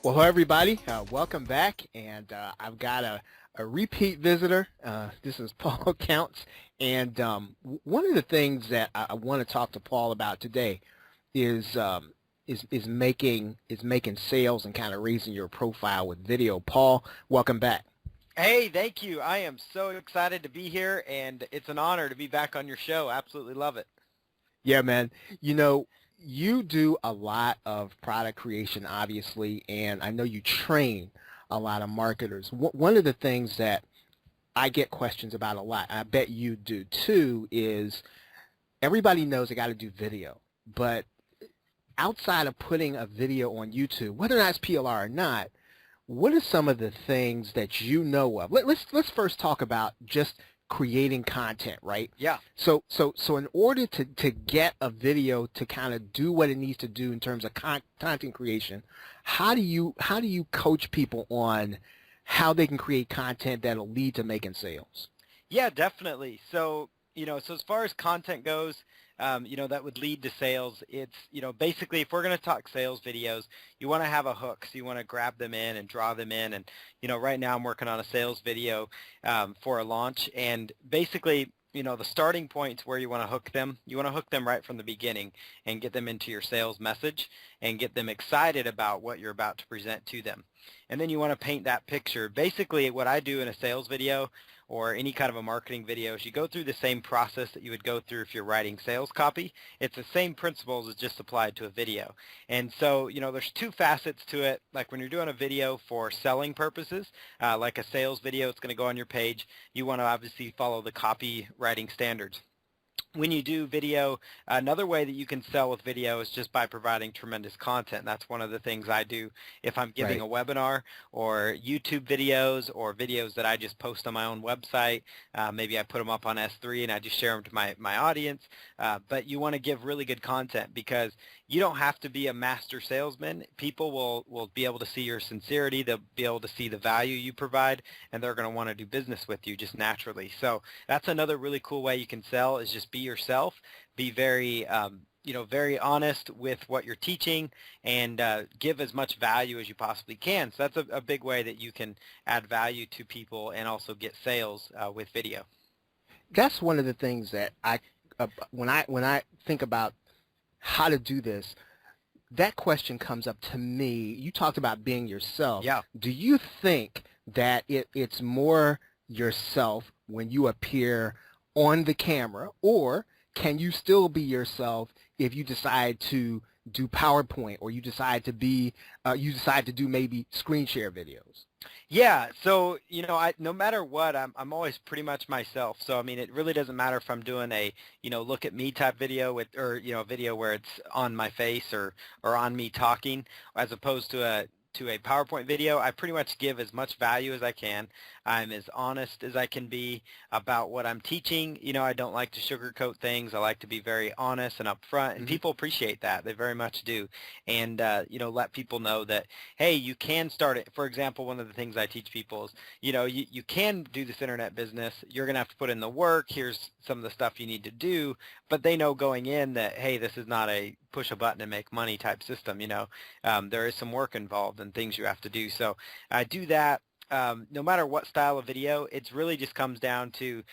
Well, hello everybody. Welcome back, and I've got a repeat visitor. This is Paul Counts, and one of the things that I want to talk to Paul about today is making sales and kind of raising your profile with video. Paul, welcome back. Hey, thank you. I am so excited to be here, and it's an honor to be back on your show. Absolutely love it. Yeah, man. You know, you do a lot of product creation, obviously, and I know you train a lot of marketers. One of the things that I get questions about a lot, I bet you do too, is everybody knows they got to do video, but outside of putting a video on YouTube, whether or not it's PLR or not, what are some of the things that you know of? Let's first talk about just creating content, right? Yeah. So in order to get a video to kind of do what it needs to do in terms of content creation, how do you coach people on how they can create content that'll lead to making sales? Yeah, definitely. So as far as content goes, that would lead to sales. It's, basically if we're going to talk sales videos, you want to have a hook. So you want to grab them in and draw them in. And, right now I'm working on a sales video for a launch. And basically, the starting point's where you want to hook them. You want to hook them right from the beginning and get them into your sales message and get them excited about what you're about to present to them. And then you want to paint that picture. Basically, what I do in a sales video or any kind of a marketing video is you go through the same process that you would go through if you're writing sales copy. It's the same principles as just applied to a video. And so, there's two facets to it. Like when you're doing a video for selling purposes, like a sales video, it's going to go on your page. You want to obviously follow the copywriting standards. When you do video, another way that you can sell with video is just by providing tremendous content. That's one of the things I do if I'm giving Right. a webinar or YouTube videos or videos that I just post on my own website. Maybe I put them up on S3 and I just share them to my audience. But you want to give really good content because you don't have to be a master salesman. People will be able to see your sincerity. They'll be able to see the value you provide, and they're going to want to do business with you just naturally. So that's another really cool way you can sell is just be yourself, be very, very honest with what you're teaching, and give as much value as you possibly can. So that's a big way that you can add value to people and also get sales with video. That's one of the things that when I think about how to do this, that question comes up to me. You talked about being yourself. Yeah. Do you think that it's more yourself when you appear on the camera, or can you still be yourself if you decide to do PowerPoint, or you decide to do maybe screen share videos? Yeah, so I no matter what, I'm always pretty much myself. So I mean, it really doesn't matter if I'm doing a look at me type video or a video where it's on my face or on me talking, as opposed to a PowerPoint video. I pretty much give as much value as I can. I'm as honest as I can be about what I'm teaching. I don't like to sugarcoat things. I like to be very honest and upfront, and Hmm. people appreciate that. They very much do. And, let people know that, hey, you can start it. For example, one of the things I teach people is, you can do this internet business. You're going to have to put in the work. Here's some of the stuff you need to do. But they know going in that, hey, this is not a push a button and make money type system. There is some work involved and things you have to do. So I do that. No matter what style of video, it really just comes down to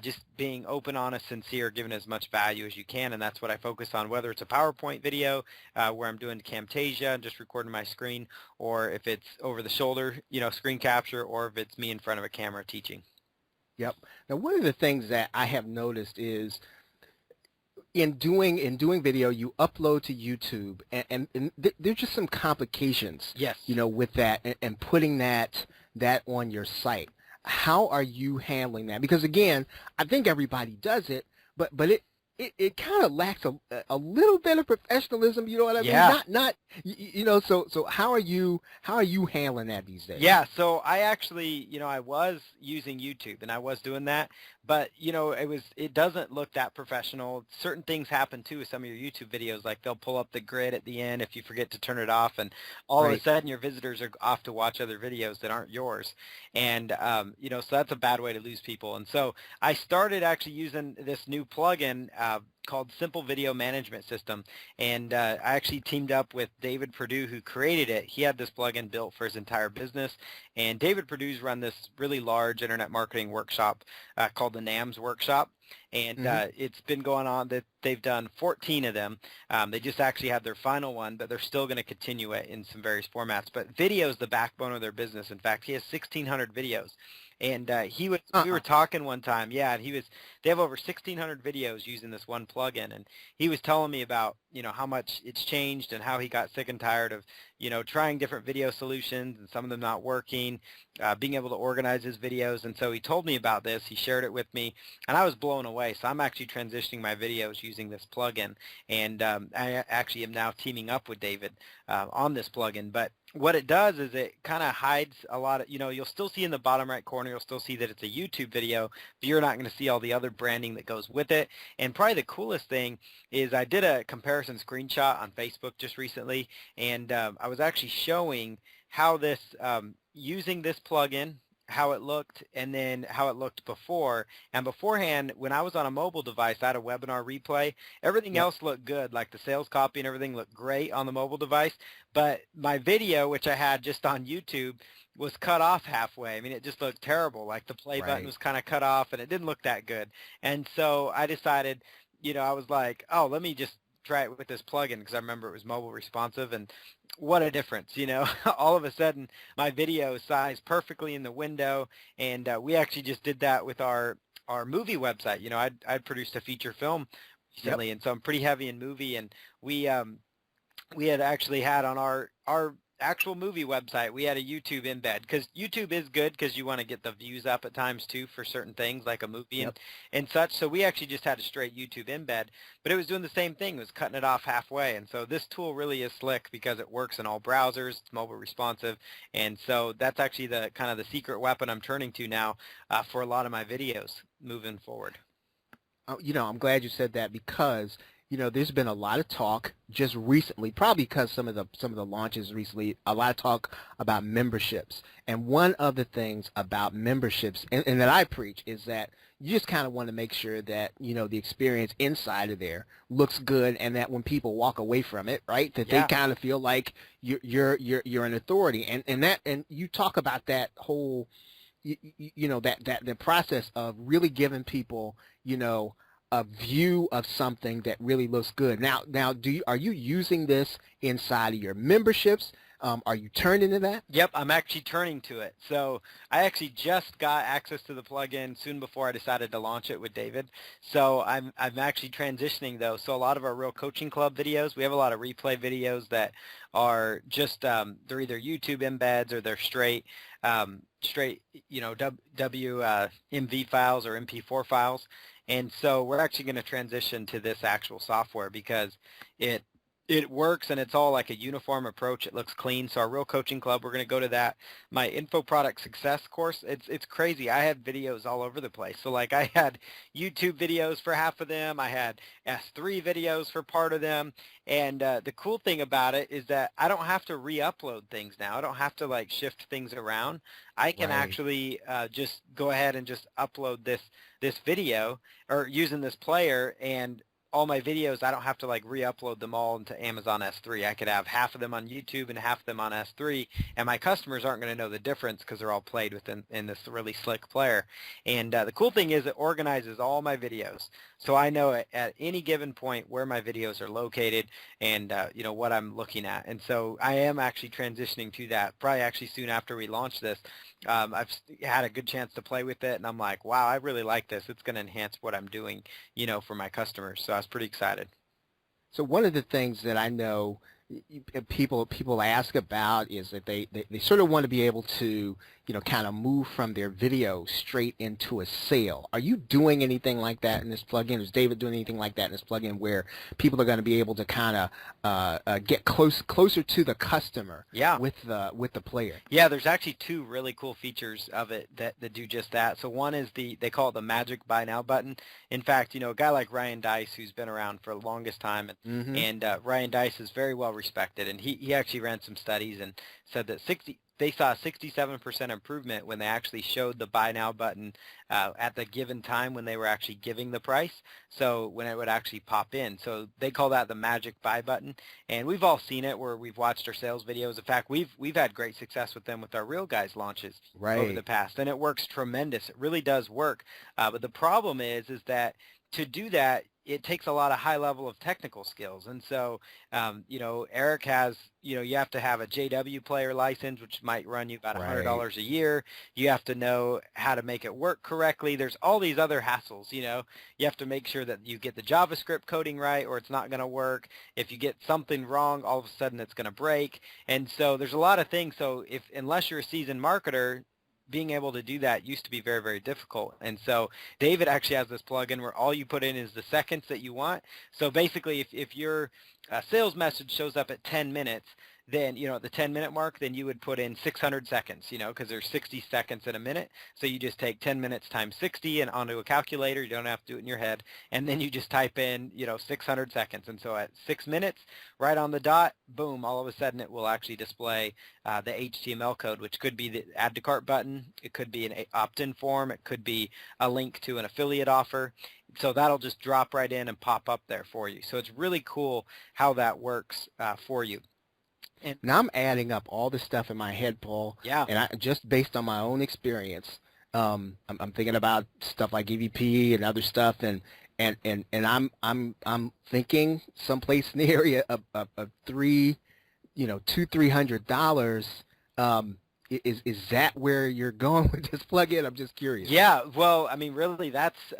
just being open, honest, sincere, giving as much value as you can, and that's what I focus on, whether it's a PowerPoint video where I'm doing Camtasia and just recording my screen, or if it's over the shoulder, screen capture, or if it's me in front of a camera teaching. Yep. Now, one of the things that I have noticed is in doing video, you upload to YouTube, and there's just some complications, Yes. with that, and putting that on your site. How are you handling that? Because again, I think everybody does it, but it kind of lacks a little bit of professionalism. You know what I mean? Yeah. So how are you handling that these days? Yeah, so I actually, I was using YouTube and I was doing that, but it doesn't look that professional. Certain things happen too with some of your YouTube videos, like they'll pull up the grid at the end if you forget to turn it off, and all of a Right. sudden your visitors are off to watch other videos that aren't yours. And so that's a bad way to lose people. And so I started actually using this new plugin called Simple Video Management System. And I actually teamed up with David Perdue, who created it. He had this plugin built for his entire business. And David Perdue's run this really large internet marketing workshop called the NAMS Workshop. And Hmm. it's been going on that they've done 14 of them. They just actually had their final one, but they're still going to continue it in some various formats. But video is the backbone of their business. In fact, he has 1,600 videos. And we were Uh-uh. talking one time, yeah, and they have over 1,600 videos using this one plugin, and he was telling me about, how much it's changed and how he got sick and tired of, trying different video solutions and some of them not working, being able to organize his videos. And so he told me about this, he shared it with me, and I was blown away. So I'm actually transitioning my videos using this plugin, and I actually am now teaming up with David on this plugin. But what it does is it kind of hides a lot of, you'll still see in the bottom right corner, you'll still see that it's a YouTube video, but you're not going to see all the other branding that goes with it. And probably the coolest thing is I did a comparison screenshot on Facebook just recently, and I was actually showing how this, using this plugin, how it looked, and then how it looked before. And beforehand, when I was on a mobile device, I had a webinar replay. Everything Yep. else looked good, like the sales copy and everything looked great on the mobile device. But my video, which I had just on YouTube, was cut off halfway. I mean, it just looked terrible. Like the play button Right. was kind of cut off, and it didn't look that good. And so I decided, I was like, oh, let me just try it with this plugin, because I remember it was mobile responsive, and what a difference, all of a sudden my video is sized perfectly in the window. And we actually just did that with our movie website. I'd produced a feature film Yep. recently, and so I'm pretty heavy in movie, and we had actually had on our actual movie website, we had a YouTube embed, because YouTube is good because you want to get the views up at times too for certain things like a movie Yep. and such. So we actually just had a straight YouTube embed, but it was doing the same thing. It was cutting it off halfway. And so this tool really is slick because it works in all browsers. It's mobile responsive. And so that's actually the kind of the secret weapon I'm turning to now for a lot of my videos moving forward. I'm glad you said that because, there's been a lot of talk just recently, probably because some of the launches recently, a lot of talk about memberships. And one of the things about memberships, and that I preach, is that you just kind of want to make sure that, the experience inside of there looks good, and that when people walk away from it, right, that they Yeah. kind of feel like you're an authority. And you talk about that whole, that the process of really giving people, a view of something that really looks good. Now, are you using this inside of your memberships? Are you turned into that? Yep, I'm actually turning to it. So I actually just got access to the plugin soon before I decided to launch it with David. So I'm actually transitioning though. So a lot of our Real Coaching Club videos, we have a lot of replay videos that are just they're either YouTube embeds or they're straight MV files or MP4 files. And so we're actually going to transition to this actual software because it it works and it's all like a uniform approach. It looks clean. So our Real Coaching Club, we're going to go to that. My Info Product Success course, it's crazy. I had videos all over the place. So like I had YouTube videos for half of them. I had S3 videos for part of them. And the cool thing about it is that I don't have to re-upload things now. I don't have to like shift things around. I can Right. actually just go ahead and just upload this video or using this player, and all my videos, I don't have to like re-upload them all into Amazon S3. I could have half of them on YouTube and half of them on S3, and my customers aren't going to know the difference because they're all played within in this really slick player. And the cool thing is it organizes all my videos, so I know at any given point where my videos are located and what I'm looking at. And so I am actually transitioning to that, probably actually soon after we launch this. I've had a good chance to play with it, and I'm like, wow, I really like this. It's going to enhance what I'm doing, for my customers. So I was pretty excited. So one of the things that I know people ask about is that they sort of want to be able to, kind of move from their video straight into a sale. Are you doing anything like that in this plugin? Is David doing anything like that in this plugin where people are going to be able to kind of get closer to the customer Yeah. with the player? Yeah, there's actually two really cool features of it that do just that. So one is they call it the magic buy now button. In fact, a guy like Ryan Dice, who's been around for the longest time, Mm-hmm. and Ryan Dice is very well respected, and he actually ran some studies and said that they saw a 67% improvement when they actually showed the buy now button at the given time when they were actually giving the price. So when it would actually pop in. So they call that the magic buy button. And we've all seen it where we've watched our sales videos. In fact, we've had great success with them with our Real Guys launches over the Right. past, and it works tremendous. It really does work. But the problem is that to do that, it takes a lot of high level of technical skills. And so, Eric has, you have to have a JW player license, which might run you about Right. $100 a year. You have to know how to make it work correctly. There's all these other hassles, You have to make sure that you get the JavaScript coding right or it's not going to work. If you get something wrong, all of a sudden it's going to break. And so there's a lot of things. So unless you're a seasoned marketer, being able to do that used to be very, very difficult. And so David actually has this plugin where all you put in is the seconds that you want. So basically, if your sales message shows up at 10 minutes, then, at the 10-minute mark, then you would put in 600 seconds, because there's 60 seconds in a minute. So you just take 10 minutes times 60 and onto a calculator. You don't have to do it in your head. And then you just type in, 600 seconds. And so at 6 minutes, right on the dot, boom, all of a sudden it will actually display the HTML code, which could be the add to cart button. It could be an opt-in form. It could be a link to an affiliate offer. So that'll just drop right in and pop up there for you. So it's really cool how that works for you. And Now I'm adding up all the stuff in my head, Paul, yeah, and I just based on my own experience, I'm thinking about stuff like EVP and other stuff, and I'm thinking someplace in the area of $300. Is that where you're going with this plugin? I'm just curious. yeah. Well, I mean, really, that's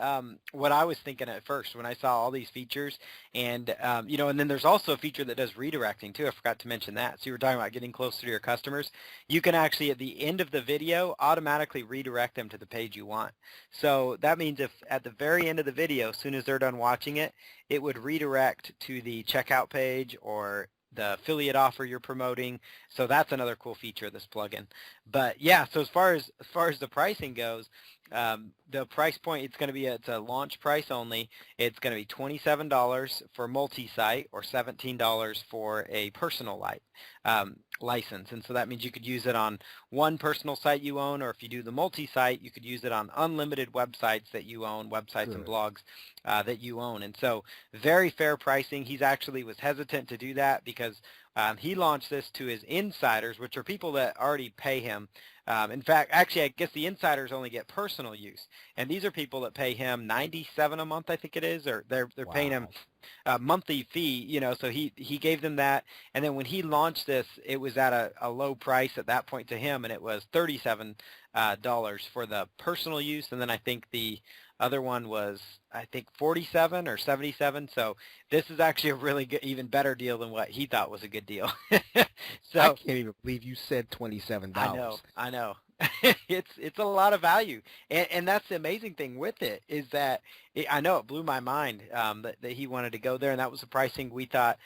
what I was thinking at first when I saw all these features, and and then there's also a feature that does redirecting too. I forgot to mention that. So you were talking about getting closer to your customers. You can actually, at the end of the video, automatically redirect them to the page you want. So that means if at the very end of the video, as soon as they're done watching it, it would redirect to the checkout page or the affiliate offer you're promoting. So that's another cool feature of this plugin. But yeah, so as far as the pricing goes, the price point, it's a launch price only. It's going to be $27 for multi-site or $17 for a personal license. And so that means you could use it on one personal site you own, or if you do the multi-site, you could use it on unlimited websites that you own, websites and Good. blogs that you own. And so very fair pricing. He's actually was hesitant to do that because he launched this to his insiders, which are people that already pay him. In fact, actually, I guess the insiders only get personal use, and these are people that pay him $97 a month, I think it is, or they're paying him Wow. a monthly fee. So he gave them that, and then when he launched this, it was at a low price at that point to him, and it was $37 for the personal use, and then I think the other one was, I think, 47 or 77. So this is actually a really good, even better deal than what he thought was a good deal. I So can't even believe you said I know, $27. I know. It's a lot of value, and that's the amazing thing with it is that I know it blew my mind that he wanted to go there, and that was the pricing we thought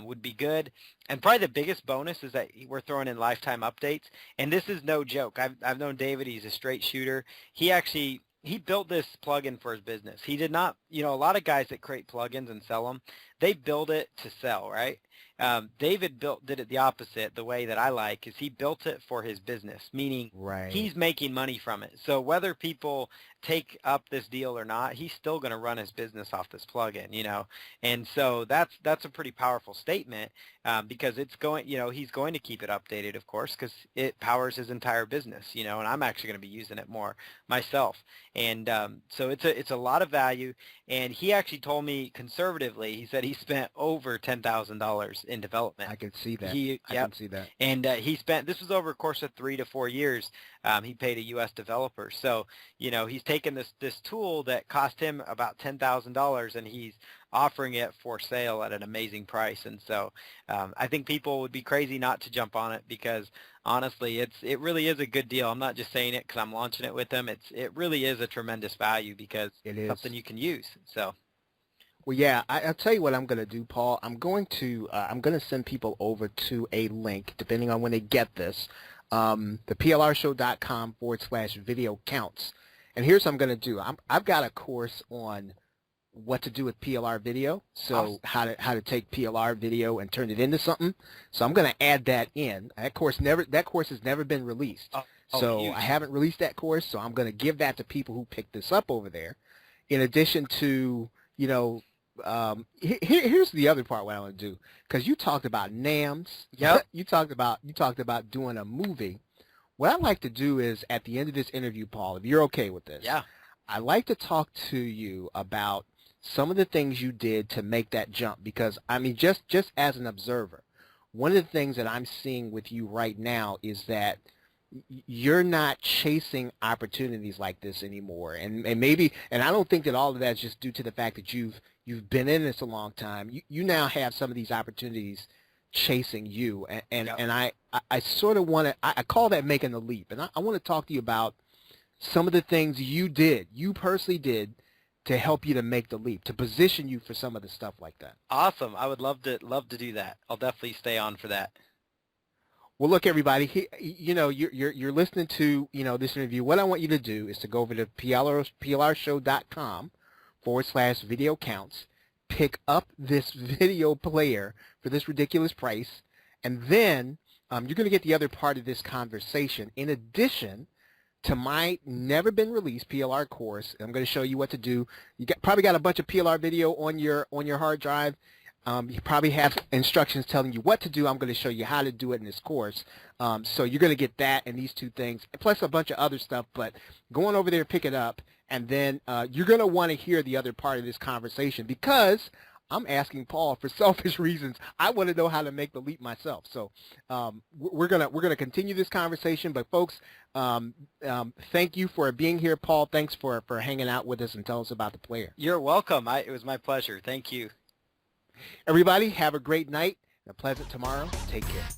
would be good. And probably the biggest bonus is that we're throwing in lifetime updates, and this is no joke. I've known David; he's a straight shooter. He built this plugin for his business. He did not, a lot of guys that create plugins and sell them, they build it to sell, right? David did it the opposite. The way that I like is he built it for his business, meaning Right. he's making money from it. So whether people take up this deal or not, he's still going to run his business off this plugin. And so that's a pretty powerful statement because he's going to keep it updated, of course, because it powers his entire business, and I'm actually going to be using it more myself. And so it's a lot of value. And he actually told me conservatively, he said he spent over $10,000 in development. I can see that. I Yep. can see that. And this was over a course of 3 to 4 years. He paid a U.S. developer. So, he's taken this tool that cost him about $10,000 and he's offering it for sale at an amazing price. And so I think people would be crazy not to jump on it because honestly, it really is a good deal. I'm not just saying it because I'm launching it with them. It really is a tremendous value because It it's something is. you can use. So Well, yeah, I'll tell you what I'm going to do, Paul. I'm going to send people over to a link, depending on when they get this, the plrshow.com/video counts. And here's what I'm going to do. I've got a course on what to do with PLR video. Awesome. So how to take PLR video and turn it into something. So I'm going to add that in. That course has never been released. So Huge. I haven't released that course, so I'm going to give that to people who pick this up over there. In addition to, here's the other part what I want to do, because you talked about NAMs. Yep. you talked about doing a movie. What I'd like to do is at the end of this interview, Paul, if you're okay with this, Yeah. I'd like to talk to you about some of the things you did to make that jump, because I mean, just as an observer, one of the things that I'm seeing with you right now is that you're not chasing opportunities like this anymore, and maybe, and I don't think that all of that is just due to the fact that you've been in this a long time. You now have some of these opportunities chasing you, and Yep. and I sort of want to, I call that making the leap, and I want to talk to you about some of the things you personally did to help you to make the leap, to position you for some of the stuff like that. Awesome. I would love to do that. I'll definitely stay on for that. Well, look, everybody, you're listening to, this interview. What I want you to do is to go over to plrshow.com/video counts, pick up this video player for this ridiculous price, and then you're going to get the other part of this conversation. In addition to my never been released PLR course, I'm going to show you what to do. You probably got a bunch of PLR video on your hard drive. You probably have instructions telling you what to do. I'm going to show you how to do it in this course. So you're going to get that and these two things, plus a bunch of other stuff. But go on over there, pick it up, and then you're going to want to hear the other part of this conversation, because I'm asking Paul for selfish reasons. I want to know how to make the leap myself. So we're gonna continue this conversation. But folks, thank you for being here, Paul. Thanks for hanging out with us and telling us about the player. You're welcome. It was my pleasure. Thank you. Everybody, have a great night and a pleasant tomorrow. Take care.